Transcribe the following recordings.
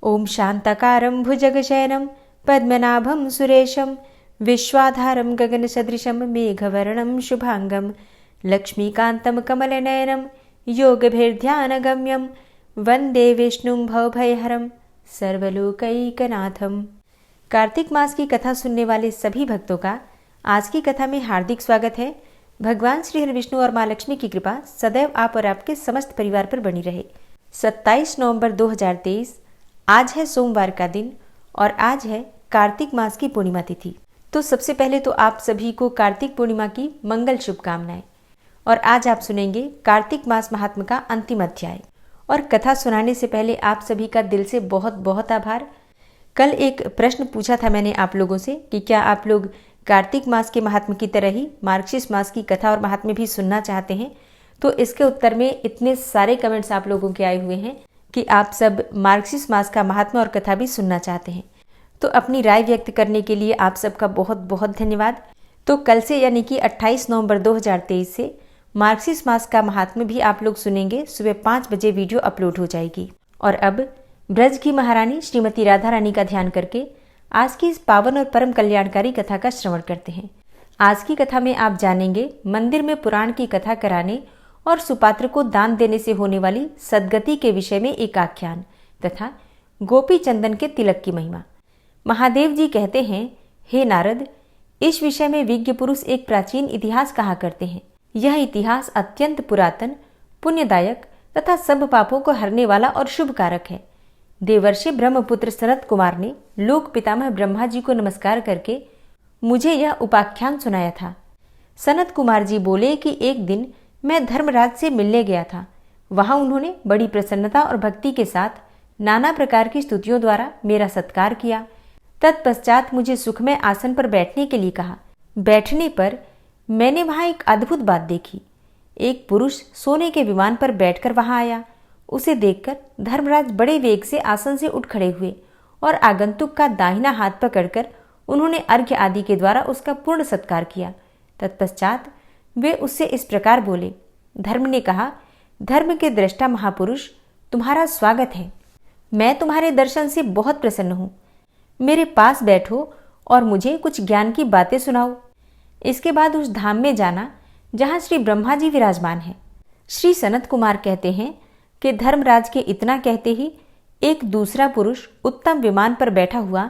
ओम शांताकारं भुजगशयनं पद्मनाभं सुरेशं विश्वाधारं गगनसदृशं मेघवर्णं शुभांगं लक्ष्मीकान्तं कमलनयनं योगभिर्ध्यानगम्यं वंदे विष्णुं भवभयहरं सर्वलोकैकनाथम। कार्तिक मास की कथा सुनने वाले सभी भक्तों का आज की कथा में हार्दिक स्वागत है। भगवान श्री हरि विष्णु और माँ लक्ष्मी की कृपा सदैव आप और आपके समस्त परिवार पर बनी रहे। 27 नवंबर 2023 आज है सोमवार का दिन और आज है कार्तिक मास की पूर्णिमा तिथि। तो सबसे पहले तो आप सभी को कार्तिक पूर्णिमा की मंगल शुभकामनाएं। और आज आप सुनेंगे कार्तिक मास महात्म्य का अंतिम अध्याय। और कथा सुनाने से पहले आप सभी का दिल से बहुत बहुत आभार। कल एक प्रश्न पूछा था मैंने आप लोगों से कि क्या आप लोग कार्तिक मास के महात्म्य की तरह ही मार्गशीर्ष मास की कथा और महात्म्य भी सुनना चाहते हैं। तो इसके उत्तर में इतने सारे कमेंट्स आप लोगों के आए हुए हैं कि आप सब मार्गशीर्ष मास का महात्म्य और कथा भी सुनना चाहते हैं। तो अपनी राय व्यक्त करने के लिए आप सबका बहुत बहुत धन्यवाद। तो कल से यानी कि 28 नवंबर 2023 से मार्गशीर्ष मास का महात्म्य भी आप लोग सुनेंगे। सुबह 5 बजे वीडियो अपलोड हो जाएगी। और अब ब्रज की महारानी श्रीमती राधा रानी का ध्यान करके आज की इस पावन और परम कल्याणकारी कथा का श्रवण करते हैं। आज की कथा में आप जानेंगे मंदिर में पुराण की कथा कराने और सुपात्र को दान देने से होने वाली सद्गति के विषय में एक आख्यान तथा गोपी चंदन के तिलक की महिमा। महादेव जी कहते हैं, हे नारद, इस विषय में विज्ञ पुरुष एक प्राचीन इतिहास कहा करते हैं। यह इतिहास अत्यंत पुरातन, पुण्यदायक तथा सब पापों को हरने वाला और शुभ कारक है। देवर्षि ब्रह्मपुत्र सनत कुमार ने लोक पितामह ब्रह्मा जी को नमस्कार करके मुझे यह उपाख्यान सुनाया था। सनत कुमार जी बोले कि एक दिन मैं धर्मराज से मिलने गया था। वहां उन्होंने बड़ी प्रसन्नता और भक्ति के साथ नाना प्रकार की स्तुतियों द्वारा मेरा सत्कार किया। तत्पश्चात मुझे सुखमय आसन पर बैठने के लिए कहा। बैठने पर मैंने वहां एक अद्भुत बात देखी। एक पुरुष सोने के विमान पर बैठकर वहां आया। उसे देखकर धर्मराज बड़े वेग से आसन से उठ खड़े हुए और आगंतुक का दाहिना हाथ पकड़कर उन्होंने अर्घ्य आदि के द्वारा उसका पूर्ण सत्कार किया। तत्पश्चात वे उससे इस प्रकार बोले। धर्म ने कहा, धर्म के दृष्टा महापुरुष, तुम्हारा स्वागत है। मैं तुम्हारे दर्शन से बहुत प्रसन्न हूं। मेरे पास बैठो और मुझे कुछ ज्ञान की बातें सुनाओ। इसके बाद उस धाम में जाना जहां श्री ब्रह्मा जी विराजमान है। श्री सनत कुमार कहते हैं कि धर्मराज के इतना कहते ही एक दूसरा पुरुष उत्तम विमान पर बैठा हुआ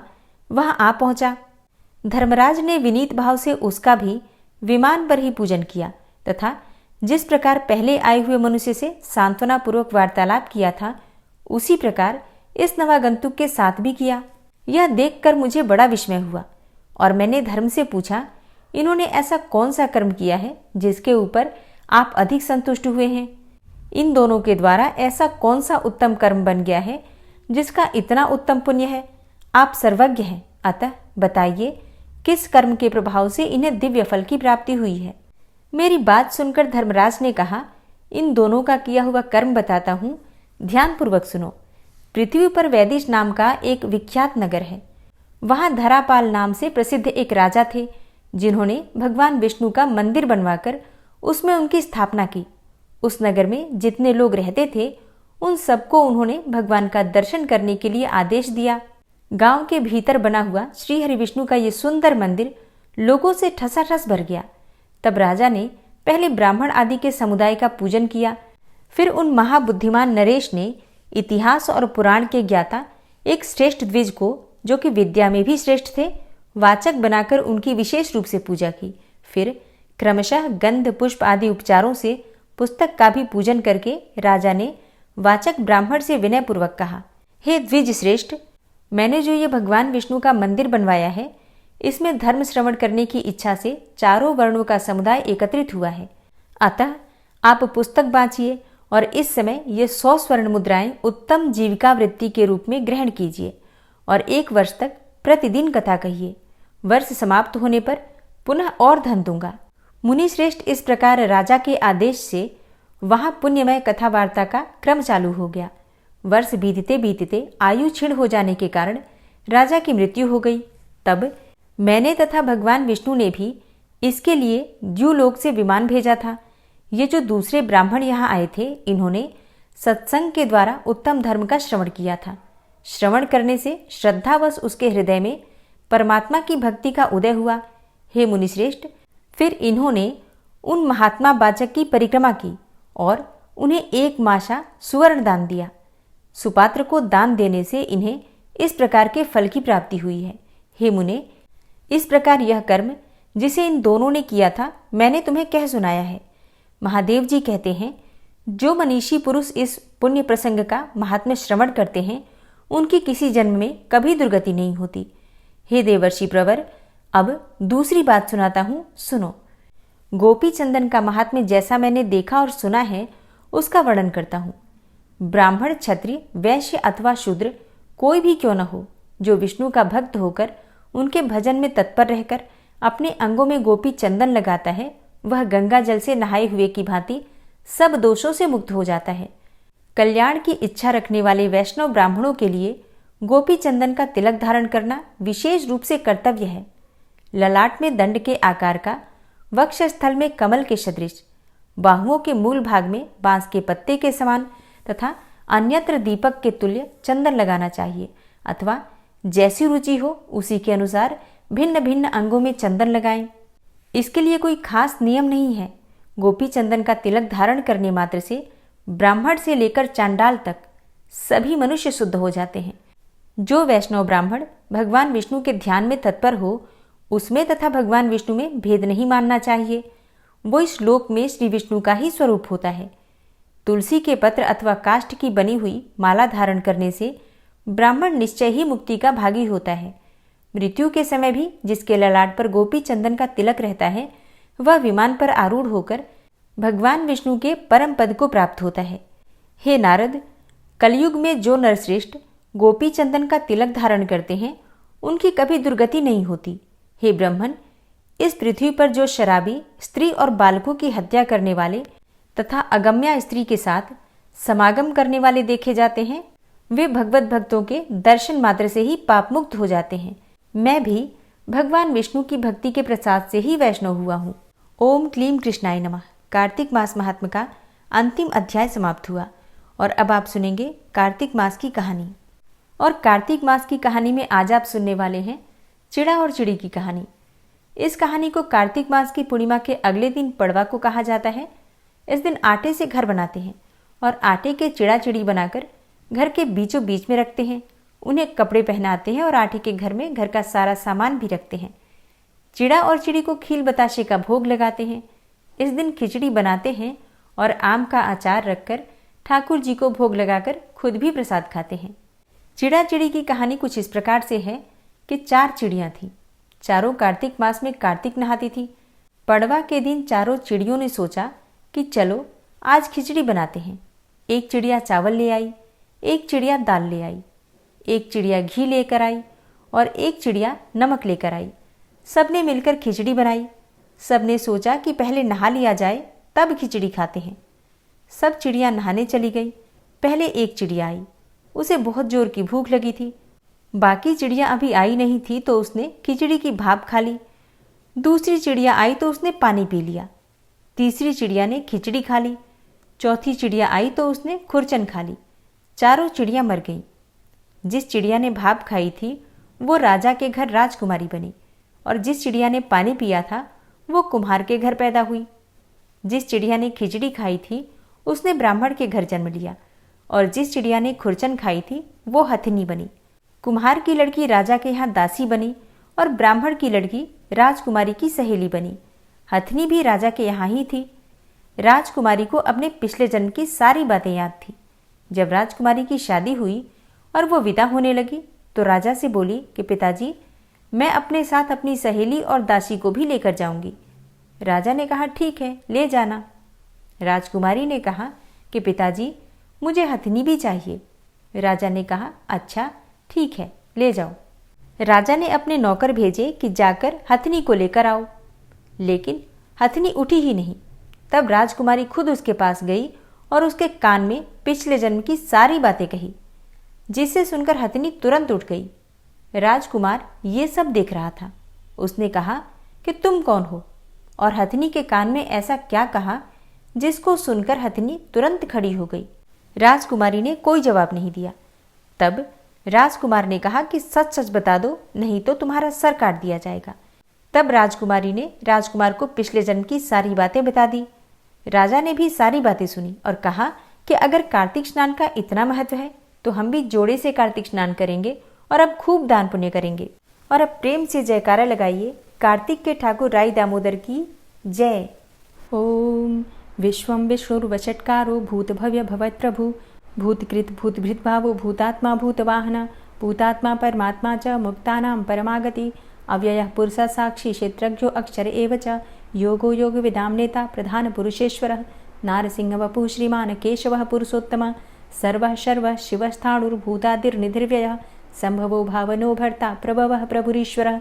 वहां आ पहुंचा। धर्मराज ने विनीत भाव से उसका भी विमान पर ही पूजन किया तथा जिस प्रकार पहले आए हुए मनुष्य से सांत्वना पूर्वक वार्तालाप किया था उसी प्रकार इस नवागंतुक के साथ भी किया। यह देखकर मुझे बड़ा विस्मय हुआ और मैंने धर्म से पूछा, इन्होंने ऐसा कौन सा कर्म किया है जिसके ऊपर आप अधिक संतुष्ट हुए हैं? इन दोनों के द्वारा ऐसा कौन सा उत्तम कर्म बन गया है जिसका इतना उत्तम पुण्य है? आप सर्वज्ञ हैं, अतः बताइए किस कर्म के प्रभाव से इन्हें दिव्य फल की प्राप्ति हुई है? मेरी बात सुनकर धर्मराज ने कहा, इन दोनों का किया हुआ कर्म बताता हूं, ध्यानपूर्वक सुनो। पृथ्वी पर वैदिश नाम का एक विख्यात नगर है। वहां धरापाल नाम से प्रसिद्ध एक राजा थे जिन्होंने भगवान विष्णु का मंदिर बनवाकर उसमें उनकी स्थापना की। उस नगर में जितने लोग रहते थे उन सबको उन्होंने भगवान का दर्शन करने के लिए आदेश दिया। गांव के भीतर बना हुआ श्री हरि विष्णु का ये सुंदर मंदिर लोगों से ठसाठस भर गया। तब राजा ने पहले ब्राह्मण आदि के समुदाय का पूजन किया। फिर उन महाबुद्धिमान नरेश ने इतिहास और पुराण के ज्ञाता एक श्रेष्ठ द्विज को, जो कि विद्या में भी श्रेष्ठ थे, वाचक बनाकर उनकी विशेष रूप से पूजा की। फिर क्रमशः गंध पुष्प आदि उपचारों से पुस्तक का भी पूजन करके राजा ने वाचक ब्राह्मण से विनयपूर्वक कहा, हे द्विज श्रेष्ठ, मैंने जो ये भगवान विष्णु का मंदिर बनवाया है इसमें धर्म श्रवण करने की इच्छा से चारों वर्णों का समुदाय एकत्रित हुआ है। अतः आप पुस्तक बांचिए और इस समय ये 100 स्वर्ण मुद्राएं उत्तम जीविका वृत्ति के रूप में ग्रहण कीजिए और 1 वर्ष तक प्रतिदिन कथा कहिए। वर्ष समाप्त होने पर पुनः और धन दूंगा। मुनि श्रेष्ठ इस प्रकार राजा के आदेश से वहां पुण्यमय कथा वार्ता का क्रम चालू हो गया। वर्ष बीतते बीतते आयु क्षीण हो जाने के कारण राजा की मृत्यु हो गई। तब मैंने तथा भगवान विष्णु ने भी इसके लिए द्युलोक से विमान भेजा था। ये जो दूसरे ब्राह्मण यहाँ आए थे, इन्होंने सत्संग के द्वारा उत्तम धर्म का श्रवण किया था। श्रवण करने से श्रद्धावश उसके हृदय में परमात्मा की भक्ति का उदय हुआ। हे मुनिश्रेष्ठ, फिर इन्होंने उन महात्मा वाचक की परिक्रमा की और उन्हें 1 माशा सुवर्ण दान दिया। सुपात्र को दान देने से इन्हें इस प्रकार के फल की प्राप्ति हुई है। हे मुने, इस प्रकार यह कर्म जिसे इन दोनों ने किया था मैंने तुम्हें कह सुनाया है। महादेव जी कहते हैं, जो मनीषी पुरुष इस पुण्य प्रसंग का महात्म्य श्रवण करते हैं उनकी किसी जन्म में कभी दुर्गति नहीं होती। हे देवर्षि प्रवर, अब दूसरी बात सुनाता हूँ, सुनो। गोपी चंदन का महात्म्य जैसा मैंने देखा और सुना है उसका वर्णन करता हूँ। ब्राह्मण, क्षत्रिय, वैश्य अथवा शूद्र कोई भी क्यों न हो, जो विष्णु का भक्त होकर उनके भजन में तत्पर रहकर अपने अंगों में गोपी चंदन लगाता है, वह गंगा जल से नहाए हुए की भांति सब दोषों से मुक्त हो जाता है। कल्याण की इच्छा रखने वाले वैष्णव ब्राह्मणों के लिए गोपी चंदन का तिलक धारण करना विशेष रूप से कर्तव्य है। ललाट में दंड के आकार का, वक्षस्थल में कमल के सदृश, बाहुओं के मूल भाग में बांस के पत्ते के समान तथा अन्यत्र दीपक के तुल्य चंदन लगाना चाहिए, अथवा जैसी रुचि हो उसी के अनुसार भिन्न भिन्न अंगों में चंदन लगाएं। इसके लिए कोई खास नियम नहीं है। गोपी चंदन का तिलक धारण करने मात्र से ब्राह्मण से लेकर चांडाल तक सभी मनुष्य शुद्ध हो जाते हैं। जो वैष्णव ब्राह्मण भगवान विष्णु के ध्यान में तत्पर हो उसमें तथा भगवान विष्णु में भेद नहीं मानना चाहिए। वो इस श्लोक में श्री विष्णु का ही स्वरूप होता है। तुलसी के पत्र अथवा काष्ठ की बनी हुई माला धारण करने से ब्राह्मण निश्चय ही मुक्ति का भागी होता है। मृत्यु के समय भी जिसके ललाट पर गोपी चंदन का तिलक रहता है वह विमान पर आरूढ़ होकर भगवान विष्णु के परम पद को प्राप्त होता है। हे नारद, कलयुग में जो नरश्रेष्ठ गोपी चंदन का तिलक धारण करते हैं उनकी कभी दुर्गति नहीं होती। हे ब्राह्मण, इस पृथ्वी पर जो शराबी, स्त्री और बालकों की हत्या करने वाले तथा अगम्या स्त्री के साथ समागम करने वाले देखे जाते हैं वे भगवत भक्तों के दर्शन मात्र से ही पाप मुक्त हो जाते हैं। मैं भी भगवान विष्णु की भक्ति के प्रसाद से ही वैष्णव हुआ हूँ। ओम क्लीम कृष्णाय नमः। कार्तिक मास महात्म्य का अंतिम अध्याय समाप्त हुआ और अब आप सुनेंगे कार्तिक मास की कहानी। और कार्तिक मास की कहानी में आज आप सुनने वाले हैं चिड़ा और चिड़ी की कहानी। इस कहानी को कार्तिक मास की पूर्णिमा के अगले दिन पड़वा को कहा जाता है। इस दिन आटे से घर बनाते हैं और आटे के चिड़ा चिड़ी बनाकर घर के बीचों बीच में रखते हैं। उन्हें कपड़े पहनाते हैं और आटे के घर में घर का सारा सामान भी रखते हैं। चिड़ा और चिड़ी को खील बताशे का भोग लगाते हैं। इस दिन खिचड़ी बनाते हैं और आम का अचार रखकर ठाकुर जी को भोग लगाकर खुद भी प्रसाद खाते हैं। चिड़ा चिड़ी की कहानी कुछ इस प्रकार से है कि 4 चिड़ियाँ थीं। चारों कार्तिक मास में कार्तिक नहाती थी। पड़वा के दिन चारों चिड़ियों ने सोचा कि चलो आज खिचड़ी बनाते हैं। एक चिड़िया चावल ले आई, एक चिड़िया दाल ले आई, एक चिड़िया घी लेकर आई और एक चिड़िया नमक लेकर आई। सबने मिलकर खिचड़ी बनाई। सबने सोचा कि पहले नहा लिया जाए तब खिचड़ी खाते हैं। सब चिड़िया नहाने चली गई। पहले एक चिड़िया आई, उसे बहुत जोर की भूख लगी थी। बाकी चिड़िया अभी आई नहीं थी तो उसने खिचड़ी की भाप खा ली। दूसरी चिड़िया आई तो उसने पानी पी लिया। तीसरी चिड़िया ने खिचड़ी खा ली। चौथी चिड़िया आई तो उसने खुरचन खा ली। चारों चिड़िया मर गईं। जिस चिड़िया ने भाप खाई थी वो राजा के घर राजकुमारी बनी और जिस चिड़िया ने पानी पिया था वो कुम्हार के घर पैदा हुई। जिस चिड़िया ने खिचड़ी खाई थी उसने ब्राह्मण के घर जन्म लिया और जिस चिड़िया ने खुरचन खाई थी वो हथिनी बनी। कुम्हार की लड़की राजा के यहाँ दासी बनी और ब्राह्मण की लड़की राजकुमारी की सहेली बनी। हथिनी भी राजा के यहाँ ही थी। राजकुमारी को अपने पिछले जन्म की सारी बातें याद थी। जब राजकुमारी की शादी हुई और वो विदा होने लगी तो राजा से बोली कि पिताजी, मैं अपने साथ अपनी सहेली और दासी को भी लेकर जाऊंगी। राजा ने कहा ठीक है, ले जाना। राजकुमारी ने कहा कि पिताजी, मुझे हथिनी भी चाहिए। राजा ने कहा अच्छा ठीक है, ले जाओ। राजा ने अपने नौकर भेजे कि जाकर हथिनी को लेकर आओ, लेकिन हथिनी उठी ही नहीं। तब राजकुमारी खुद उसके पास गई और उसके कान में पिछले जन्म की सारी बातें कही, जिसे सुनकर हथिनी तुरंत उठ गई। राजकुमार ये सब देख रहा था। उसने कहा कि तुम कौन हो, और हथिनी के कान में ऐसा क्या कहा जिसको सुनकर हथिनी तुरंत खड़ी हो गई। राजकुमारी ने कोई जवाब नहीं दिया। तब राजकुमार ने कहा कि सच सच बता दो, नहीं तो तुम्हारा सर काट दिया जाएगा। तब राजकुमारी ने राजकुमार को पिछले जन्म की सारी बातें बता दी। राजा ने भी सारी बातें सुनी और कहा कि अगर कार्तिक स्नान का इतना महत्व है तो हम भी जोड़े से कार्तिक स्नान करेंगे और अब खूब दान पुण्य करेंगे। और अब प्रेम से जयकारा लगाइए कार्तिक के ठाकुर राय दामोदर की जय। ओम विश्वं विष्णुर्वषट्कारो भूतभव्य भवत्प्रभु भूतकृत भूतभृत भावो भूतात्मा भूतवाहन भूतात्मा परमात्मा च मुक्तानां परमागति अव्ययः पुरुषः साक्षी क्षेत्रज्ञो अक्षर एव च योगो योगविदां नेता प्रधान पुरुषेश्वरः नारसिंहवपुः श्रीमान् केशवः पुरुषोत्तमः सर्वः शर्वः शिवस्थाणुर्भूतादिर्निधिर्व्ययः संभवो भावनो भर्ता प्रभवः प्रभुरीश्वरः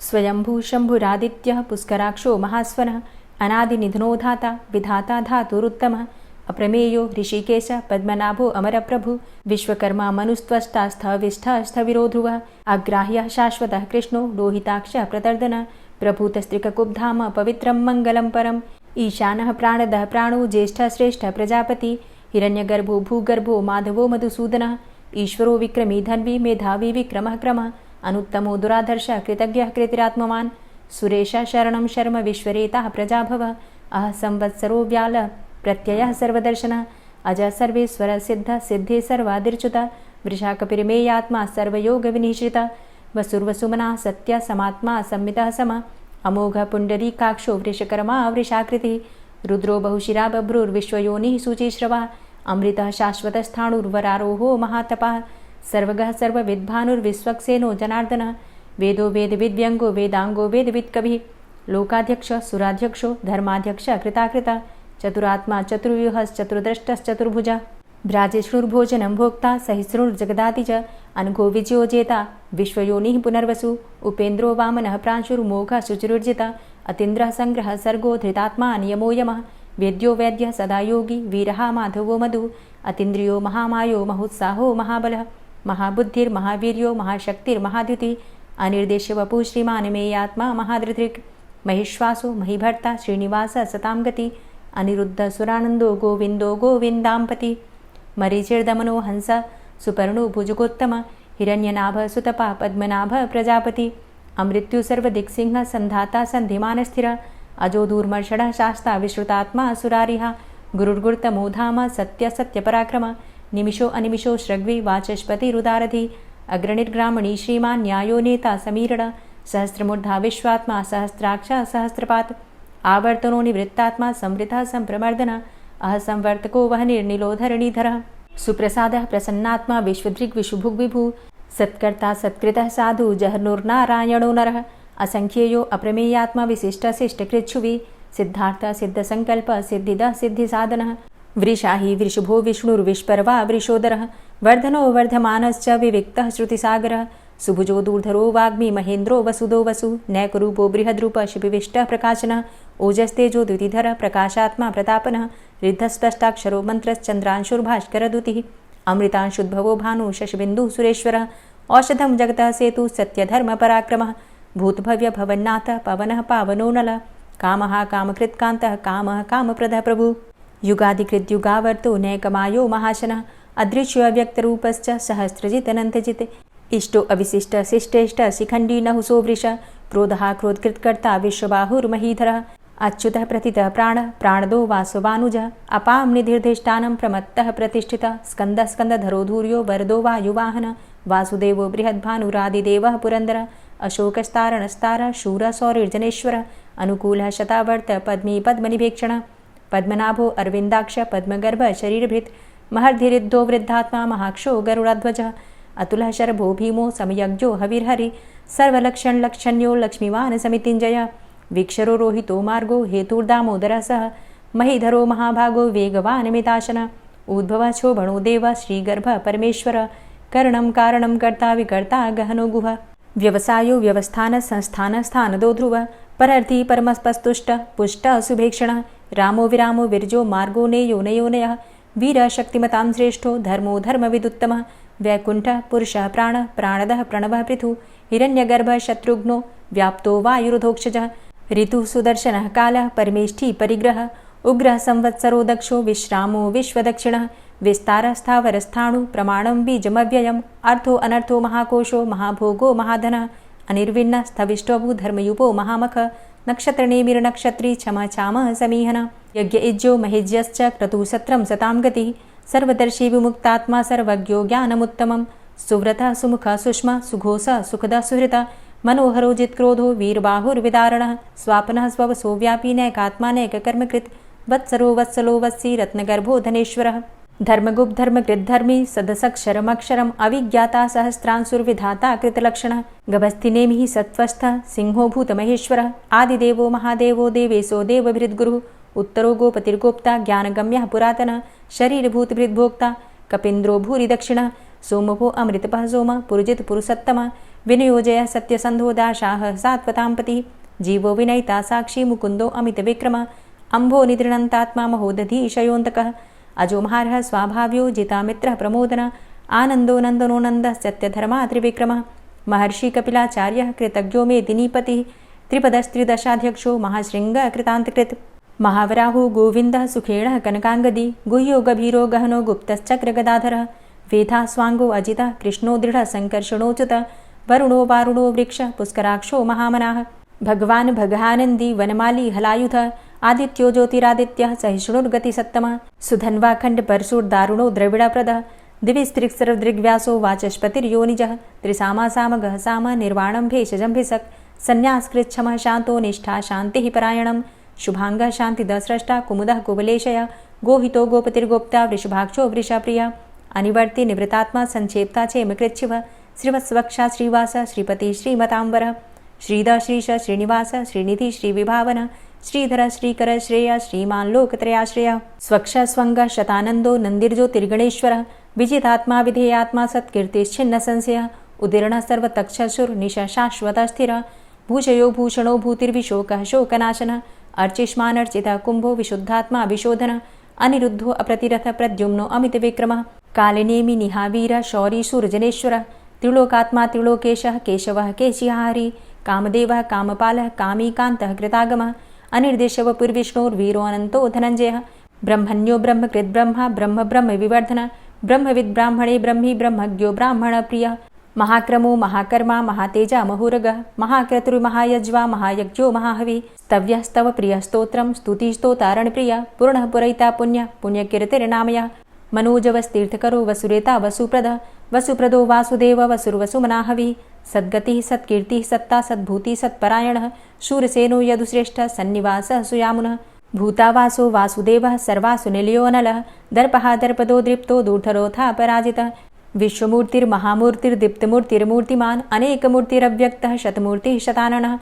स्वयंभू शंभुरादित्यः पुष्कराक्षो महास्वनः अनादिनिधनो धाता विधाता धातुरुत्तमः अप्रमेयो ऋषिकेश पद्मनाभो अमरप्रभु विश्वकर्मा मनुस्त्वष्टा स्थविष्ठः स्थविरो ध्रुवः अग्राह्यः शाश्वतः कृष्णो लोहिताक्षः प्रतर्दन प्रभूतस्त्रिककुब्धाम पवित्रं मङ्गलं परम् ईशानः प्राणदः प्राणो ज्येष्ठः श्रेष्ठः प्रजापति हिरण्यगर्भो भूगर्भो माधवो मधुसूदनः ईश्वरो विक्रमी धन्वी मेधावी विक्रमः क्रमः अनुत्तमो दुराधर्षः कृतज्ञः कृतिरात्मवान् सुरेशः शरणं शर्म विश्वरेताः प्रजाभवः अह संवत्सरो व्याल प्रत्ययः सर्वदर्शनः अज सर्वेश्वर सिद्ध सिद्धे सर्वादिर्च्युत वृषाकपिर्मेयात्मा सर्वयोगविनिश्रितः वसुर्वसुमनः सत्य समात्मा संमितः समः अमोघ पुण्डरीकाक्षो वृषकर्मा वृषाकृतिः रुद्रो बहुशिरा बभ्रुर्विश्वयोनिः शुचिश्रवः अमृतः शाश्वतस्थाणुर्वरारोहो महातपः सर्वगः सर्वविद्भानुर्विश्वक्सेनो जनार्दनः वेदो वेदविद्व्यङ्गो वेदाङ्गो वेदवित्कविः लोकाध्यक्षः सुराध्यक्षो धर्माध्यक्षः कृताकृतः चतुरात्मा चतुर्व्यूहश्चतुर्द्रष्टश्चतुर्भुजः भ्राजेष्णुर्भोजनं भोक्ता सहिष्णुर्जगदाति च अनघो विजयोजेता विश्वयोनिः पुनर्वसु उपेन्द्रो वामनः प्रांशुर्मोघः शुचिरुर्जितः अतीन्द्रः सङ्ग्रहः सर्गो धृतात्मा नियमो यमः वेद्यो वैद्यः सदा योगी वीरः माधवो मधु अतीन्द्रियो महामायो महोत्साहो महाबलः महाबुद्धिर्महावीर्यो महाशक्तिर्महाद्युतिः अनिर्देश्य वपुः श्रीमान् मेयात्मा महाधृतिर् महिश्वासो महीभर्ता श्रीनिवासः सतां गति अनिरुद्ध सुरानन्दो गोविन्दो गोविन्दाम्पति मरीचिर्दमनो हंस सुपर्णो भुजगोत्तम हिरण्यनाभ सुतपा पद्मनाभ प्रजापति अमृत्यु सर्वदिक्सिंह सन्धाता सन्धिमानस्थिर अजो दूर्मर्षणः शास्ता विश्रुतात्मा सुरारिः गुरुर्गुर्तमो धाम सत्य सत्यपराक्रम निमिषो अनिमिषो श्रग्वी वाचस्पतिरुदारधि अग्रणिर्ग्रामणी श्रीमान् न्यायो नेता समीरण सहस्रमूर्धा विश्वात्मा सहस्राक्ष सहस्रपात् आवर्तनो निवृत्तात्मा संवृतः संप्रमर्दन अह संवर्तको वह निर्निलोधरणीधरः सुप्रसादः प्रसन्नात्मा विश्वदृग् विशुभुग् विभु सत्कर्ता सत्कृतः साधु जहर्नुर्नारायणो नरः असंख्येयो अप्रमेयात्मा विशिष्टशिष्टकृच्छुवि सिद्धार्थ सिद्धसङ्कल्प सिद्धिदः सिद्धिसाधनः वृषाहि वृषभो विष्णुर्विष्पर्वा वृषोदरः वर्धनो वर्धमानश्च विविक्तः श्रुतिसागरः सुभुजो दूर्धरो वाग्मी महेन्द्रो वसुदो वसु नैकरूपो बृहद्रूप शिपिविष्टः प्रकाशनः ओजस्तेजो द्युतिधर प्रकाशात्मा प्रतापनः रिद्धस्पष्टाक्षरो मन्त्रश्चन्द्रांशुर्भास्करदुतिः अमृतांशुद्भवो भानु शशबिन्दुः सुरेश्वरः औषधं जगतः सेतु सत्यधर्मपराक्रमः भूतभव्य भवन्नाथ पवनः पावनो नलः कामः कामकृत्कान्तः कामः कामप्रदः प्रभु युगादिकृद्युगावर्तो नैकमायो महाशनः अदृश्यो अव्यक्तरूपश्च सहस्रजित् अनन्तजित् इष्टो अविशिष्ट शिष्टेष्ट शिखण्डी नहुसो वृष क्रोधः क्रोधकृत्कर्ता विश्वबाहुर्महीधरः अच्युतः प्रतितः प्राणः प्राणदो वासवानुजः अपां निधिर्धिष्ठानं प्रमत्तः प्रतिष्ठितः स्कन्दः स्कन्दधरो धूर्यो वरदो वायुवाहनः वासुदेवो बृहद्भानुरादिदेवः पुरन्दरः अशोकस्तारणस्तारः शूरः सौरिर्जनेश्वरः अनुकूलः शतावर्त पद्मी पद्मनिभेक्षणः पद्मनाभो अरविन्दाक्ष पद्मगर्भ शरीरभृत् महर्धिरिद्धो वृद्धात्मा महाक्षो गरुडाध्वजः अतुलः शरभो भीमो समयज्ञो हविर्हरि सर्वलक्षणलक्षण्यो लक्ष्मीवान् समितिञ्जयः वीक्षरो रोहितो मार्गो हेतुर्दामोदरः सह महीधरो महाभागो वेगवान् मिताशनः उद्भवः क्षोभणो देवः श्रीगर्भः परमेश्वरः करणं कारणं कर्ता विकर्ता गहनो गुहः व्यवसायो व्यवस्थान संस्थान स्थानदो ध्रुवः परर्थी परमस्पस्तुष्टः पुष्टः सुभेक्षणः रामो विरामो विरजो मार्गो नेयो नयोनयः वीरः शक्तिमतां श्रेष्ठो धर्मो धर्मविदुत्तमः वैकुण्ठः पुरुषः प्राणः प्राणदः प्रणवः पृथुः हिरण्यगर्भः शत्रुघ्नो व्याप्तो वायुरुधोक्षजः ऋतुः सुदर्शनः कालः परमेष्ठी परिग्रहः उग्रः संवत्सरो दक्षो विश्रामो विश्वदक्षिणः विस्तारस्थावरस्थाणु प्रमाणं बीजमव्ययम् अर्थो अनर्थो महाकोशो महाभोगो महाधन अनिर्विण्ण स्थविष्टभू धर्मयुपो महामख नक्षत्रनेमिर्नक्षत्री क्षमा चाम समीहन यज्ञ इज्जो महेज्यश्च क्रतुसत्रं सतां गतिः सर्वदर्शी विमुक्तात्मा सर्वज्ञो ज्ञानमुत्तमं सुव्रतः सुमुखः सुष्मा सुघोषः सुखदः सुहृतः मनोहरो जित्क्रोधो वीरबाहुर्विदारणः स्वापनः स्ववसो व्यापी नैकात्मा नैककर्मकृत् वत्सरो वत्सलो वत्सी रत्नगर्भो धनेश्वरः धर्मगुप्त धर्मकृद्धर्मी सदसक्षरमक्षरम् अविज्ञाता सहस्रांशुर्विधाता कृतलक्षणः गभस्तिनेमिः सत्त्वस्थः सिंहो भूतमहेश्वरः आदिदेवो महादेवो देवेशो देवभृद्गुरुः उत्तरो गोपतिर्गोप्ता ज्ञानगम्यः पुरातनः शरीरभूतभृद्भोक्ता कपीन्द्रो भूरि दक्षिणः सोमभो अमृतपः सोम पुरुजित पुरुषोत्तमः विनियोजय सत्यसन्धो दाशाः सात्वतां पतिः जीवो विनयिता साक्षी मुकुन्दो अमितविक्रमः अम्भो निद्रणन्तात्मा महोदधीशयोऽन्तकः अजोमहारः स्वाभाव्यो जितामित्रः प्रमोदन आनन्दो नन्दनो नन्दः सत्यधर्मा त्रिविक्रमः महर्षि कपिलाचार्यः कृतज्ञो मेदिनीपतिः त्रिपदस्त्रिदशाध्यक्षो महाशृङ्गः कृतान्तकृत् महावराहो गोविन्दः सुखेणः कनकाङ्गदी गुह्यो गभीरो गहनो गुप्तश्चक्रगदाधरः वेधा स्वाङ्गो अजितः कृष्णो दृढः सङ्कर्षणोच्युतः वरुणो वारुणो वृक्षः पुष्कराक्षो महामनाः भगवान् भगानन्दी वनमाली हलायुधः आदित्यो ज्योतिरादित्यः सहिष्णुर्गतिसत्तमः सुधन्वाखण्ड परशुर्दारुणो द्रविडप्रदः दिविस्त्रिक्सर्वदृग्व्यासो वाचस्पतिर्योनिजः त्रिसामा सामगः साम निर्वाणं भेषजम्भिषक् सन्न्यासकृच्छमः शान्तो निष्ठा शान्तिः परायणं शुभाङ्गः शान्तिदस्रष्टा कुमुदः कुवलेशय गोहितो गोपतिर्गोप्ता वृषभाक्षो वृषाप्रियः अनिवर्ति निवृतात्मा संक्षेप्ता चेमकृच्छिवः श्रीवत्सवक्षा श्रीवास श्रीपति श्रीमतांबर श्रीद श्रीश श्रीनिवास श्रीनिधि श्रीविभावन श्रीधर श्रीकर श्रेय श्रीमान् लोकत्रयाश्रय स्वक्ष स्वंग शतानंदो नंदिर्ज्योतिर्गणेश्वर विजितात्मा विधेयात्मा सत्कीर्तिश्छिन्न संशय उदीर्ण सर्वतक्षसुर्निश शाश्वत स्थिर भूषयो भूषणो भूतिर्विशोकः शोकनाशन अर्चिष्मानर्चितः कुंभो विशुद्धात्मा विशोधन अनिरुद्धो अप्रतिरथ प्रद्युम्नो अमितविक्रमः कालिनेमि निहावीर शौरी शूरजनेश्वर त्रिलोकात्मा त्रिलोकेशः केशवः केशिहारी कामदेवः कामपालः कामीकान्तः कृतागमः अनिर्देशव पुर्विष्णोर्वीरो अनन्तो धनञ्जयः ब्रह्मण्यो ब्रह्मकृद्ब्रह्मा ब्रह्म ब्रह्म विवर्धन ब्रह्मविद् ब्राह्मणे ब्रह्मी ब्रह्मज्ञो ब्राह्मणप्रियः महाक्रमो महाकर्मा महातेजा महोरगः महाक्रतुर्महायज्वा महायज्ञो महाहवि स्तव्यः स्तव प्रियः स्तोत्रं स्तुतिस्तोतारणप्रियः पूर्णः पुरैता पुण्यः पुण्यकीर्तिर्नामयः मनोजवस्तीर्थकरो वसुरेता वसुप्रदः वसुप्रदो वासुदेव वसुर्वसुमनाहवि सद्गतिः सत्कीर्तिः सत्ता सद्भूतिः सत्परायणः शूरसेनो यदुश्रेष्ठः सन्निवासः सुयामुनः भूतावासो वासुदेवः सर्वासु निलयोऽनलः दर्पः दर्पदो दृप्तो दूर्धरोथा पराजितः विश्वमूर्तिर्महामूर्तिर्दीप्तमूर्तिर्मूर्तिमान् अनेकमूर्तिरव्यक्तः शतमूर्तिः शताननः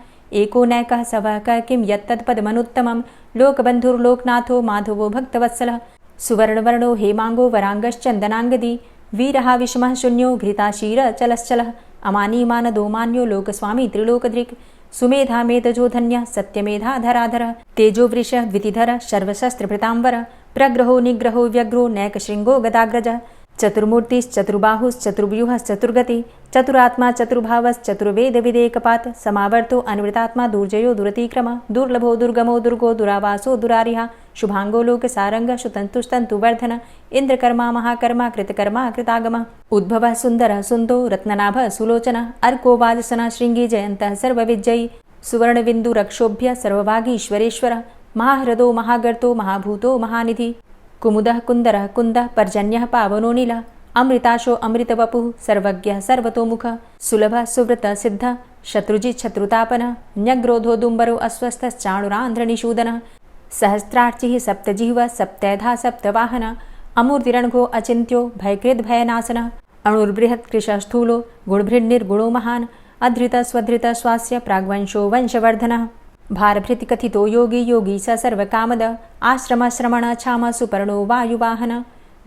एको नैकः सवकः किं यत्तत्पदमनुत्तमं लोकबन्धुर्लोकनाथो माधवो भक्तवत्सलः सुवर्णवर्णो हेमाङ्गो वराङ्गश्चन्दनाङ्गदी वीरः विषमः शून्यो घृताशीरचलश्चलः अमानीमानदो मान्यो लोकस्वामी त्रिलोकदृक् सुमेधा मेधजो धन्यः सत्यमेधाधराधरः तेजोवृषः द्वितिधरः सर्वशस्त्रभृताम्बरः प्रग्रहो निग्रहो व्यग्रो नैकशृङ्गो गदाग्रजः चतुर्मूर्तिश्चतुर्बाहुश्चतुर्व्यूहश्चतुर्गति चतुरात्मा चतुर्भावश्चतुर्वेदविदेकपात् समावर्तो अनिवृतात्मा दुर्जयो दुरतिक्रम दुर्लभो दुर्गमो दुर्गो दुरावासो दुरारिहा शुभांगो लोकसारंगः सुतन्तुस्तन्तुवर्धन इंद्रकर्मा महाकर्मा कृतकर्मा कृतागमः उद्भवः सुन्दरः सुन्दो रत्ननाभः सुलोचनः अर्को वाजसनः शृङ्गी जयन्तः सर्वविजयी सुवर्णबिन्दुरक्षोभ्य सर्वभागीश्वरेश्वरः महाहृदो महागर्तो महाभूतो महानिधि कुमुदः कुन्दरः कुन्दः पर्जन्यः पावनो नीलः अमृताशो अमृतवपुः सर्वज्ञः सर्वतोमुखः सुलभः सुव्रतः सिद्धः शत्रुजित् शत्रुतापनः न्यग्रोधो दुम्बरो अस्वस्थश्चाणुरान्ध्रनिषूदनः सहस्रार्चिः सप्तजिह्वः सप्तैधा सप्तवाहनः अमूर्तिरणघो अचिन्त्यो भयकृद्भयनाशनः अणुर्बृहत्कृशः स्थूलो गुणभृन्निर्गुणो महान् अधृतस्वधृतः स्वास्य प्राग्वंशो वंशवर्धनः भारभृतिकथितो योगी योगी स सर्वकामद आश्रमश्रमण क्षाम सुपर्णो वायुवाहन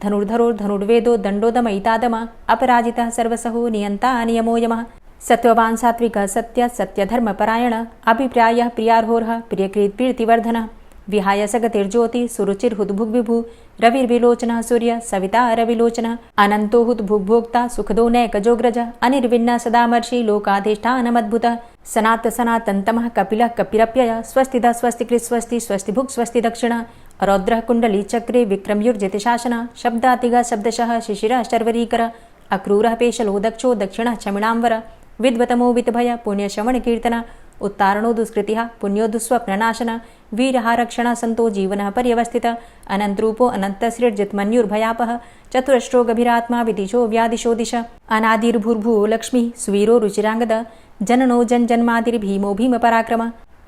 धनुर्धरो धनुर्वेदो दण्डोदमयितादम अपराजितः सर्वसहो नियन्ता नियमो यमः सत्त्ववान् सात्विकः सत्य सत्यधर्मपरायण अभिप्रायः प्रियार्होरः प्रियकृत्प्रीतिवर्धनः विहाय सगतिर्ज्योति सुरुचिर्हुद्भुग्विभु रविर्विलोचनः सूर्य सविता रविलोचनः अनन्तो हुद्भुग्भोक्ता सुखदो नैकजोग्रज अनिर्विण्ण सदामर्षि लोकाधिष्ठानमद्भुतः सनातनतमः कपिलः कपिरप्यय स्वस्तिदा स्वस्तिकृत् स्वस्ति स्वस्तिभुक् स्वस्ति दक्षिण रौद्रः कुण्डली चक्रे विक्रमयुर्जित शासन शब्दातिगा शब्दशः शिशिरः शर्वरीकर अक्रूरः पेशलो दक्षो दक्षिणः क्षमिणाम्बर विद्वतमो वितभय पुण्यश्रवण कीर्तन उत्तारणो दुष्कृतिः पुण्यो दुःस्वप्ननाशन वीरः रक्षण संतो जीवनः पर्यवस्थित अनन्तरूपो अनन्तसृर्जितमन्युर्भयापः चतुरश्रो गभीरात्मा विदिशो व्यादिशो दिश अनादिर्भूर्भुवो लक्ष्मीः सुवीरो रुचिराङ्गद जननो जन्मादिर्भीमो भीमपराक्रम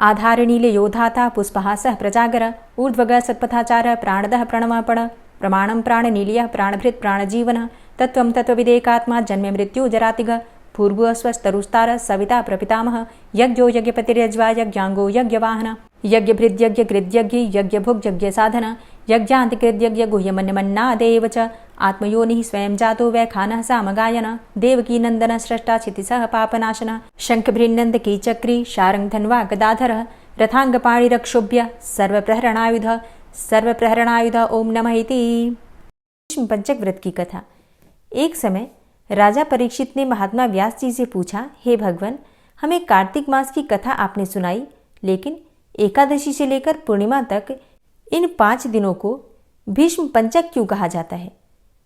आधारनीलयोधाता पुष्पहासः प्रजागर ऊर्ध्वग सत्पथाचार प्राणदः प्रणवापण प्रमाणं प्राणनीलियः प्राणभृत् प्राणजीवनः तत्त्वं तत्त्वविदेकात्मा जन्म मृत्यु जरातिग भूर्भुवस्वस्तरुस्तार सविता प्रपितामह यज्ञो यज्ञपतिर्यज्वा यज्ञांगो यज्ञवाहन यज्ञभृद्यज्ञकृद्यज्ञ यज्ञभुग्यज्ञ साधन यज्ञान्तिकृद्यज्ञ गुह्यमन्यमन्नादेव च आत्मयोनिः स्वयं जातो वैखानः सामगायन देवकी नंदन स्रष्टा क्षितिसः पापनाशन शंखभृन्नन्द कीचक्री शारङ्गधन्वा गदाधरः रथाङ्गपाणिरक्षोभ्य सर्वप्रहरणायुध ओम नमः इति। पंचक व्रत की कथा। एक समय राजा परीक्षित ने महात्मा व्यास जी से पूछा, हे भगवान, हमें कार्तिक मास की कथा आपने सुनाई, लेकिन एकादशी से लेकर पूर्णिमा तक इन 5 दिनों को भीष्म पंचक क्यों कहा जाता है?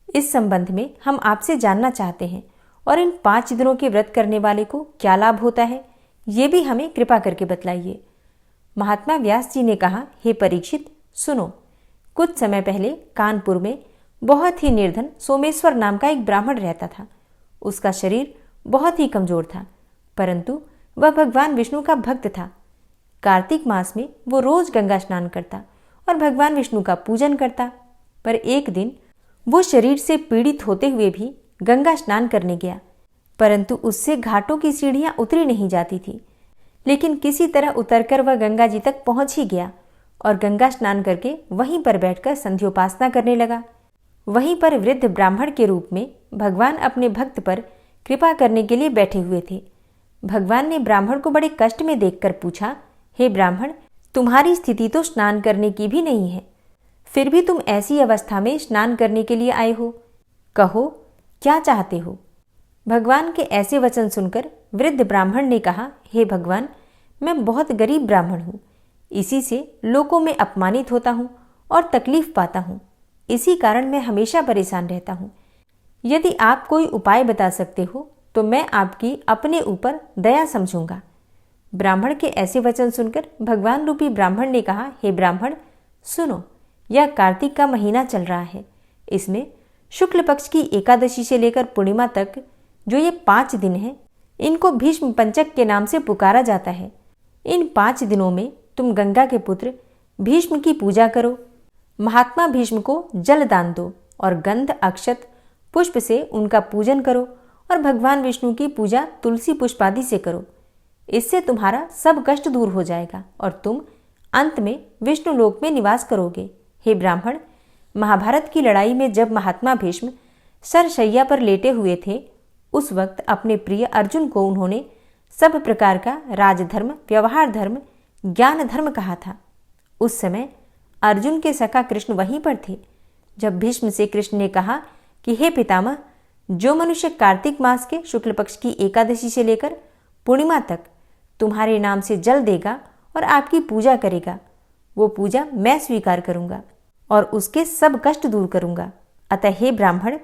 इस संबंध में हम आपसे जानना चाहते हैं और इन 5 दिनों के व्रत करने वाले को क्या लाभ होता है, ये भी हमें कृपा करके बतलाइए। महात्मा व्यास जी ने कहा, हे परीक्षित, सुनो। कुछ समय पहले कानपुर में बहुत ही निर्धन सोमेश्वर नाम का एक ब्राह्मण रहता था। उसका शरीर बहुत ही कमजोर था, परंतु वह भगवान विष्णु का भक्त था। कार्तिक मास में वो रोज गंगा स्नान करता और भगवान विष्णु का पूजन करता। पर एक दिन वो शरीर से पीड़ित होते हुए भी गंगा स्नान करने गया, परंतु उससे घाटों की सीढ़ियां उतरी नहीं जाती थी। लेकिन किसी तरह उतरकर वह गंगा जी तक पहुंच ही गया और गंगा स्नान करके वहीं पर बैठकर संध्योपासना करने लगा। वहीं पर वृद्ध ब्राह्मण के रूप में भगवान अपने भक्त पर कृपा करने के लिए बैठे हुए थे। भगवान ने ब्राह्मण को बड़े कष्ट में देखकर पूछा, हे ब्राह्मण, तुम्हारी स्थिति तो स्नान करने की भी नहीं है, फिर भी तुम ऐसी अवस्था में स्नान करने के लिए आए हो, कहो क्या चाहते हो? भगवान के ऐसे वचन सुनकर वृद्ध ब्राह्मण ने कहा, हे भगवान, मैं बहुत गरीब ब्राह्मण हूँ, इसी से लोगों में अपमानित होता हूँ और तकलीफ पाता हूँ। इसी कारण मैं हमेशा परेशान रहता हूँ। यदि आप कोई उपाय बता सकते हो तो मैं आपकी अपने ऊपर दया समझूंगा। ब्राह्मण के ऐसे वचन सुनकर भगवान रूपी ब्राह्मण ने कहा, हे ब्राह्मण, सुनो, यह कार्तिक का महीना चल रहा है। इसमें शुक्ल पक्ष की एकादशी से लेकर पूर्णिमा तक जो ये 5 दिन हैं, इनको भीष्म पंचक के नाम से पुकारा जाता है। इन 5 दिनों में तुम गंगा के पुत्र भीष्म की पूजा करो, महात्मा भीष्म को जल दान दो और गंध अक्षत पुष्प से उनका पूजन करो और भगवान विष्णु की पूजा तुलसी पुष्प आदि से करो। इससे तुम्हारा सब कष्ट दूर हो जाएगा और तुम अंत में विष्णु लोक में निवास करोगे। हे ब्राह्मण, महाभारत की लड़ाई में जब महात्मा भीष्म सरशैया पर लेटे हुए थे, उस वक्त अपने प्रिय अर्जुन को उन्होंने सब प्रकार का राजधर्म, व्यवहार धर्म, ज्ञान धर्म कहा था। उस समय अर्जुन के सखा कृष्ण वहीं पर थे। जब भीष्म से कृष्ण ने कहा कि हे पितामह, जो मनुष्य कार्तिक मास के शुक्ल पक्ष की एकादशी से लेकर पूर्णिमा तक तुम्हारे नाम से जल देगा और आपकी पूजा करेगा, वो पूजा मैं स्वीकार करूंगा और उसके सब कष्ट दूर करूंगा। अतः हे ब्राह्मण,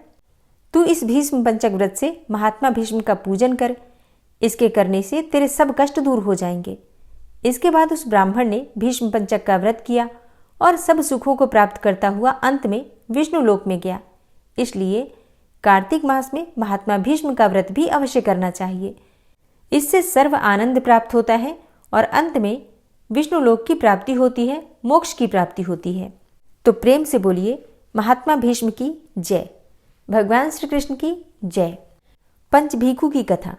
तू इस भीष्म पंचक व्रत से महात्मा भीष्म का पूजन कर, इसके करने से तेरे सब कष्ट दूर हो जाएंगे। इसके बाद उस ब्राह्मण ने भीष्म पंचक का व्रत किया और सब सुखों को प्राप्त करता हुआ अंत में विष्णु लोक में गया। इसलिए कार्तिक मास में महात्मा भीष्म का व्रत भी अवश्य करना चाहिए। इससे सर्व आनंद प्राप्त होता है और अंत में विष्णु लोक की प्राप्ति होती है, मोक्ष की प्राप्ति होती है। तो प्रेम से बोलिए महात्मा भीष्म की जय, भगवान श्री कृष्ण की जय। पंचभीखू की कथा।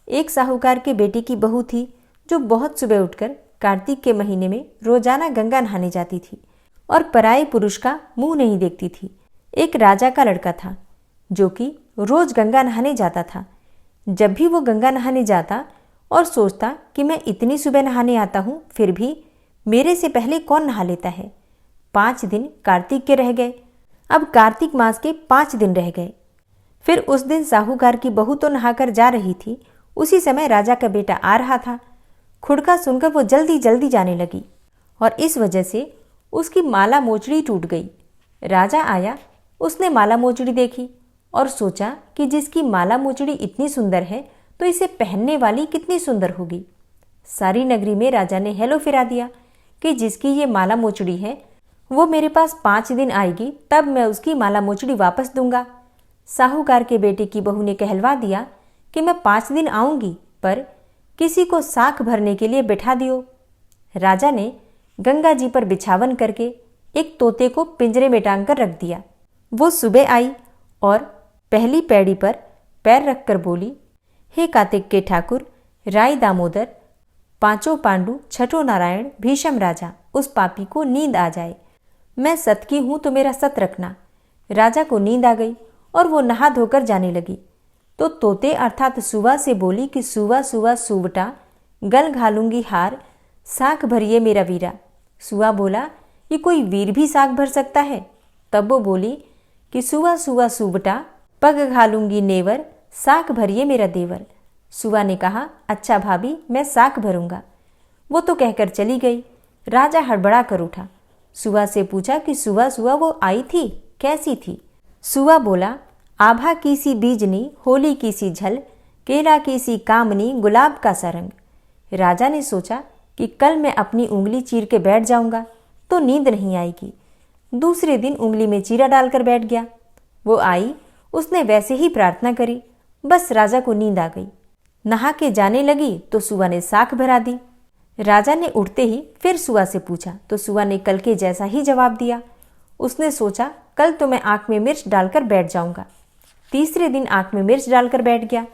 एक साहूकार के बेटे की बहू थी जो बहुत सुबह उठकर कार्तिक के महीने में रोजाना गंगा नहाने जाती थी और पराये पुरुष का मुंह नहीं देखती थी। एक राजा का लड़का था जो कि रोज गंगा नहाने जाता था। जब भी वो गंगा नहाने जाता और सोचता कि मैं इतनी सुबह नहाने आता हूँ, फिर भी मेरे से पहले कौन नहा लेता है। 5 दिन कार्तिक के रह गए। अब कार्तिक मास के 5 दिन रह गए। फिर उस दिन साहूकार की बहू तो नहाकर जा रही थी, उसी समय राजा का बेटा आ रहा था। खुड़का सुनकर वो जल्दी जल्दी जाने लगी और इस वजह से उसकी माला मोचड़ी टूट गई। राजा आया, उसने माला मोचड़ी देखी और सोचा कि जिसकी माला मोचड़ी इतनी सुंदर है तो इसे पहनने वाली कितनी सुंदर होगी। सारी नगरी में राजा ने हेलो फिरा दिया कि जिसकी ये माला मोचड़ी है वो मेरे पास 5 दिन आएगी, तब मैं उसकी माला मोचड़ी वापस दूंगा। साहूकार के बेटे की बहू ने कहलवा दिया कि मैं 5 दिन आऊंगी, पर किसी को साख भरने के लिए बिठा दियो। राजा ने गंगा जी पर बिछावन करके एक तोते को पिंजरे में टांग कर रख दिया। वो सुबह आई और पहली पैड़ी पर पैर रखकर बोली, हे कार्तिक के ठाकुर, राय दामोदर, पांचों पांडु, छठो नारायण, भीषम राजा, उस पापी को नींद आ जाए। मैं सत की हूं तो मेरा सत रखना। राजा को नींद आ गई और वो नहा धोकर जाने लगी तो तोते अर्थात सुवा से बोली कि सुवा सुवा सुवटा, गल घालूंगी हार, साख भरिए मेरा वीरा। सुवा बोला, ये कोई वीर भी साख भर सकता है? तब वो बोली कि सुवा सुवा सुवटा, पग घालूंगी नेवर, साख भरिए मेरा देवर। सुवा ने कहा, अच्छा भाभी, मैं साख भरूंगा। वो तो कहकर चली गई। राजा हड़बड़ा कर उठा। सुवा से पूछा कि सुवा सुवा वो आई थी, कैसी थी? सुवा बोला, आभा की सी बीजनी, होली की सी झल, केला की सी कामनी, गुलाब का सा रंग। राजा ने सोचा कि कल मैं अपनी उंगली चीर के बैठ जाऊंगा तो नींद नहीं आएगी। दूसरे दिन उंगली में चीरा डालकर बैठ गया। वो आई, उसने वैसे ही प्रार्थना करी, बस राजा को नींद आ गई। नहा के जाने लगी तो सुवा ने साख भरा दी। राजा ने उठते ही फिर सुवा से पूछा तो सुवा ने कल के जैसा ही जवाब दिया। उसने सोचा कल तो मैं आंख में मिर्च डालकर बैठ जाऊंगा। तीसरे दिन आंख में मिर्च डालकर बैठ गया।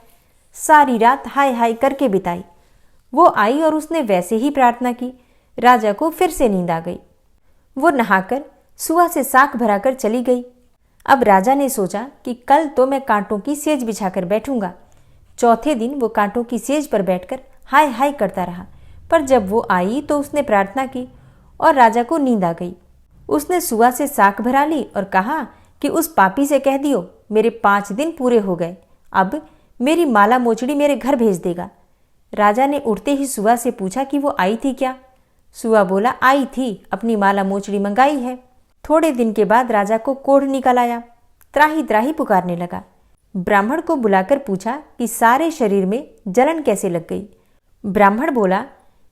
सारी रात हाय हाय करके बिताई। वो आई और उसने वैसे ही प्रार्थना की। राजा को फिर से नींद आ गई। वो नहाकर सुवा से साख भराकर चली गई। अब राजा ने सोचा कि कल तो मैं कांटों की सेज बिछाकर बैठूंगा। चौथे दिन वो कांटों की सेज पर बैठकर हाय हाय करता रहा, पर जब वो आई तो उसने प्रार्थना की और राजा को नींद आ गई। उसने सुवा से साख भरा ली और कहा कि उस पापी से कह दियो मेरे 5 दिन पूरे हो गए, अब मेरी माला मोचड़ी मेरे घर भेज देगा। राजा ने उठते ही सुवा से पूछा कि वो आई थी क्या? सुवा बोला, आई थी, अपनी माला मोचड़ी मंगाई है। थोड़े दिन के बाद राजा को कोढ़ निकल आया। त्राही त्राही पुकारने लगा। ब्राह्मण को बुलाकर पूछा कि सारे शरीर में जलन कैसे लग गई। ब्राह्मण बोला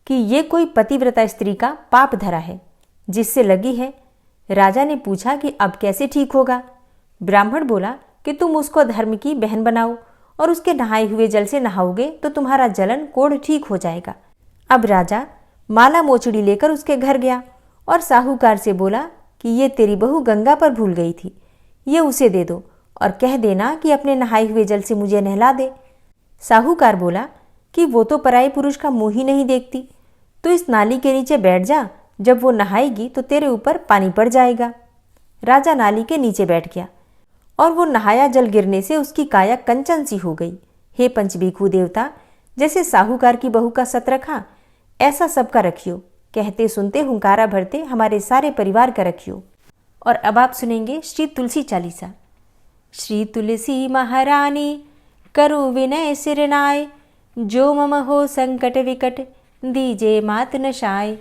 कि ये कोई पतिव्रता स्त्री का पाप धरा है जिससे लगी है। राजा ने पूछा कि अब कैसे ठीक होगा? ब्राह्मण बोला कि तुम उसको धर्म की बहन बनाओ और उसके नहाए हुए जल से नहाओगे तो तुम्हारा जलन कोढ़ ठीक हो जाएगा। अब राजा माला मोचड़ी लेकर उसके घर गया और साहूकार से बोला कि ये तेरी बहू गंगा पर भूल गई थी, ये उसे दे दो और कह देना कि अपने नहाए हुए जल से मुझे नहला दे। साहूकार बोला कि वो तो पराये पुरुष का मुंह ही नहीं देखती, तो इस नाली के नीचे बैठ जा, जब वो नहाएगी तो तेरे ऊपर पानी पड़ जाएगा। राजा नाली के नीचे बैठ गया और वो नहाया जल गिरने से उसकी काया कंचन सी हो गई। हे पंचभीखू देवता, जैसे साहूकार की बहू का सत रखा ऐसा सबका रखियो, कहते सुनते हुंकारा भरते हमारे सारे परिवार का रखियो। और अब आप सुनेंगे श्री तुलसी चालीसा। श्री तुलसी महारानी करो विनय सिरनाय, जो मम हो संकट विकट दीजे मात नशाय।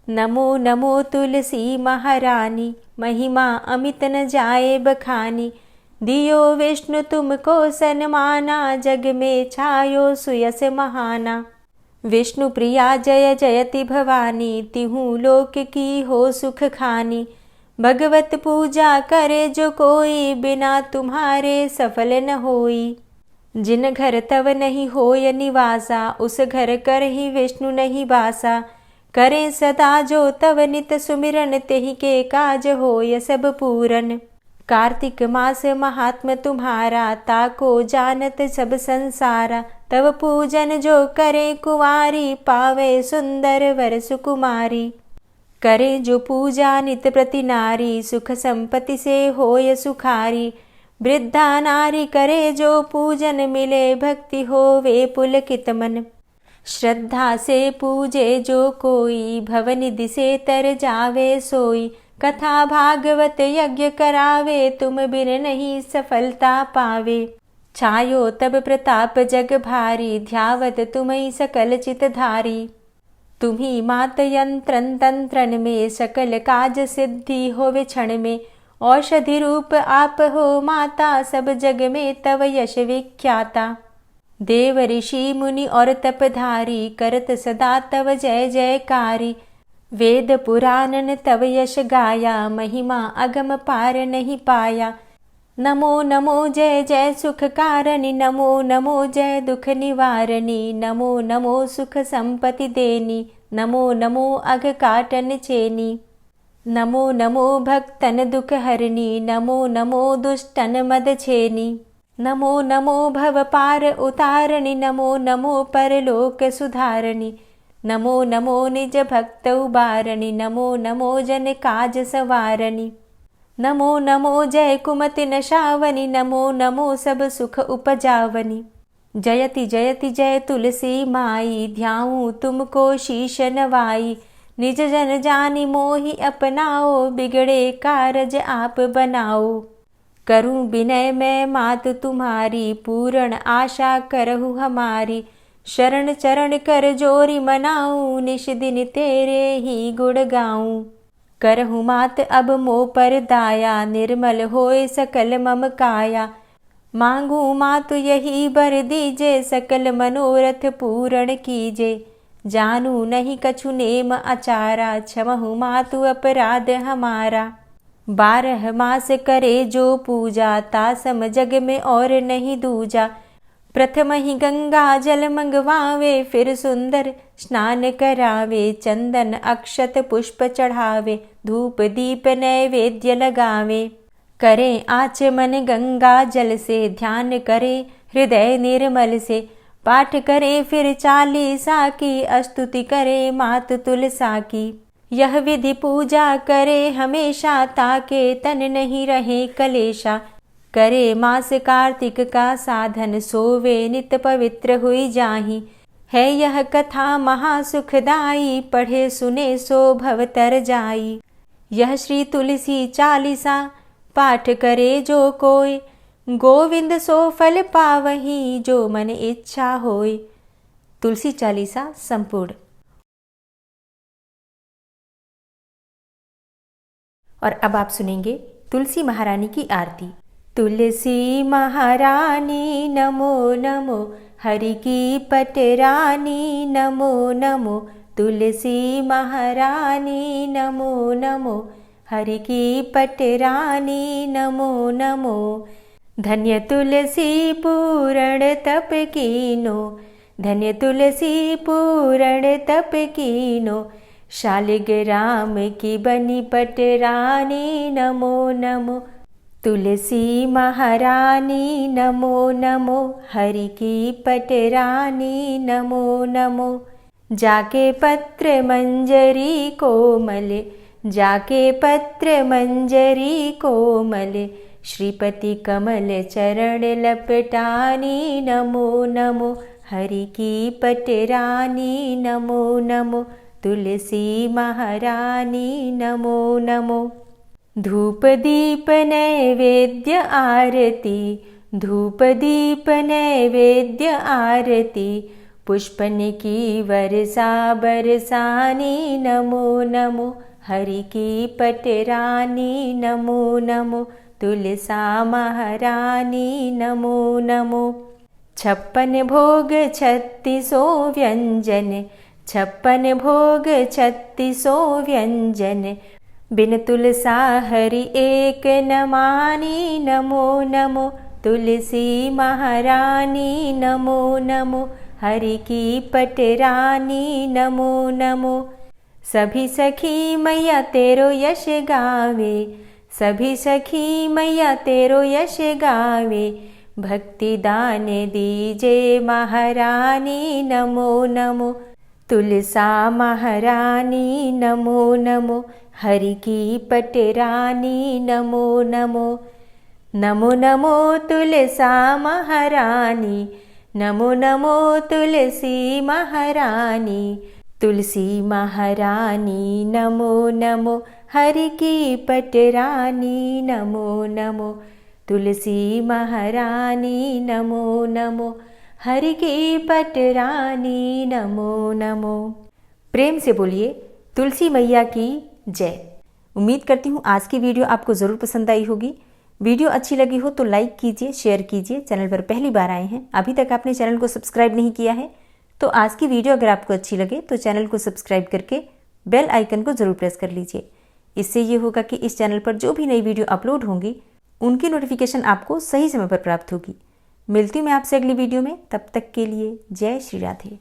नमो नमो तुलसी महारानी, महिमा अमित न जाए बखानी। दियो विष्णु तुमको सन्माना, जग में छायो सुयस महाना। विष्णु प्रिया जय जयति भवानी, तिहु लोक की हो सुख खानी। भगवत पूजा करे जो कोई, बिना तुम्हारे सफल न होई। जिन घर तव नहीं होय निवासा, उस घर कर ही विष्णु नहीं बासा। करे सदा जो तव नित सुमिरन, तेहि के काज होय सब पूरन। कार्तिक मास महात्म तुम्हारा, ताको जानत सब संसारा। तव पूजन जो करे कुंवारी, पावे सुंदर वर सुकुमारी। करे जो पूजा नित प्रति नारी, सुख संपत्ति से होय सुखारी। वृद्धा नारी करे जो पूजन, मिले भक्ति होवे पुलकित मन। श्रद्धा से पूजे जो कोई, भवनिधि से तर जावे सोई। कथा भागवत यज्ञ करावे, तुम बिन नहीं सफलता पावे। छायो तब प्रताप जग भारी, ध्यावत तुम्हि सकल चित धारी। तुम्ही मात यंत्रन तंत्रन में, सकल काज सिद्धि होवे क्षण में। औषधि रूप आप हो माता, सब जग में तव यश विख्याता। देव ऋषि मुनि और तपधारी, करत सदा तव जय जयकारी। वेद पुराणन तव यश गाया, महिमा अगम पार नहीं पाया। नमो नमो जय जय सुख कारणी, नमो नमो जय दुख निवारणी। नमो नमो सुख संपत्ति देनी, नमो नमो अघ काटन चेनी। नमो नमो भक्तन दुख हरणी, नमो नमो दुष्टन मद छेनी। नमो नमो भव पार उतारणी, नमो नमो परलोक सुधारणी। नमो नमो निज भक्त उबारणी, नमो नमो जन काज सवारणी। नमो नमो जय कुमति नशावनी, नमो नमो सब सुख उपजावनी। जयति जयति जय तुलसी माई, ध्याऊं तुमको शीश नवाई। निज जन जानि मोहि अपनाओ, बिगड़े कारज आप बनाओ। करूं विनय मैं मात तुम्हारी, पूर्ण आशा करहु हमारी। शरण चरण कर जोरी मनाऊं, निश दिन तेरे ही गुण गाऊं। करहु मात अब मोह पर दाया, निर्मल होए सकल मम काया। मांगू मातु यही बर दीजे, सकल मनोरथ पूर्ण कीजे। जानू नहीं कछु नेम आचारा, क्षमहु मातु अपराध हमारा। 12 मास करे जो पूजा, तासम जग में और नहीं दूजा। प्रथम ही गंगा जल मंगवावे, फिर सुंदर स्नान करावे। चंदन अक्षत पुष्प चढ़ावे, धूप दीप नैवेद्य लगावे। करें आचमन गंगा जल से, ध्यान करे हृदय निर्मल से। पाठ करे फिर चालीसा की, स्तुति करे मात तुलसा की। यह विधि पूजा करे हमेशा, ताके तन नहीं रहे कलेशा। करे मास कार्तिक का साधन, सोवे नित पवित्र हुई जाहि। है यह कथा महासुखदाई, पढ़े सुने सो भव तर जाई। यह श्री तुलसी चालीसा, पाठ करे जो कोय। गोविंद सो फल पावही, जो मन इच्छा होय। तुलसी चालीसा संपूर्ण। और अब आप सुनेंगे तुलसी महारानी की आरती। तुलसी महारानी नमो नमो, हरि की पटरानी नमो नमो। तुलसी महारानी नमो नमो, हरि की पटरानी नमो नमो। धन्य तुलसी पूर्ण तप कीनो, धन्य तुलसी पूर्ण तप कीनो। शालिग्राम की बनी पटरानी नमो नमो। तुलसी महारानी नमो नमो, हरि की पटरानी नमो नमो। जाके पत्र मंजरी कोमल, जाके पत्र मंजरी कोमल। श्रीपति कमल चरण लपटानी नमो नमो, हरि की पटरानी नमो नमो। तुलसी महारानी नमो नमो। धूप दीप नैवेद्य आरती, धूप दीप नैवेद्य आरती। पुष्पन की वर्षा बरसानी नमो नमो, हरि की पटरानी नमो नमो। तुलसा महारानी नमो नमो। 56 भोग 36 व्यंजन, 56 भोग 36 व्यंजन। बिन तुलसा हरि एक न मानी नमो नमो। तुलसी महारानी नमो नमो, हरि की पटरानी नमो नमो। सभी सखी मैया तेरो यश गावे, सभी सखी मैया तेरो यश गावे। भक्ति दान दीजे महारानी नमो नमो। तुलसा महारानी नमो नमो, हरि की पटरानी नमो नमो। नमो नमो तुलसा महारानी, नमो नमो तुलसी महारानी। तुलसी महारानी नमो नमो, हरि की पटरानी नमो नमो। तुलसी महारानी नमो नमो, हरि की पटरानी नमो नमो। प्रेम से बोलिए तुलसी मैया की जय। उम्मीद करती हूँ आज की वीडियो आपको ज़रूर पसंद आई होगी। वीडियो अच्छी लगी हो तो लाइक कीजिए, शेयर कीजिए। चैनल पर पहली बार आए हैं, अभी तक आपने चैनल को सब्सक्राइब नहीं किया है तो आज की वीडियो अगर आपको अच्छी लगे तो चैनल को सब्सक्राइब करके बेल आइकन को ज़रूर प्रेस कर लीजिए। इससे ये होगा कि इस चैनल पर जो भी नई वीडियो अपलोड होंगी उनकी नोटिफिकेशन आपको सही समय पर प्राप्त होगी। मिलती हूँ मैं आपसे अगली वीडियो में, तब तक के लिए जय श्री राधे।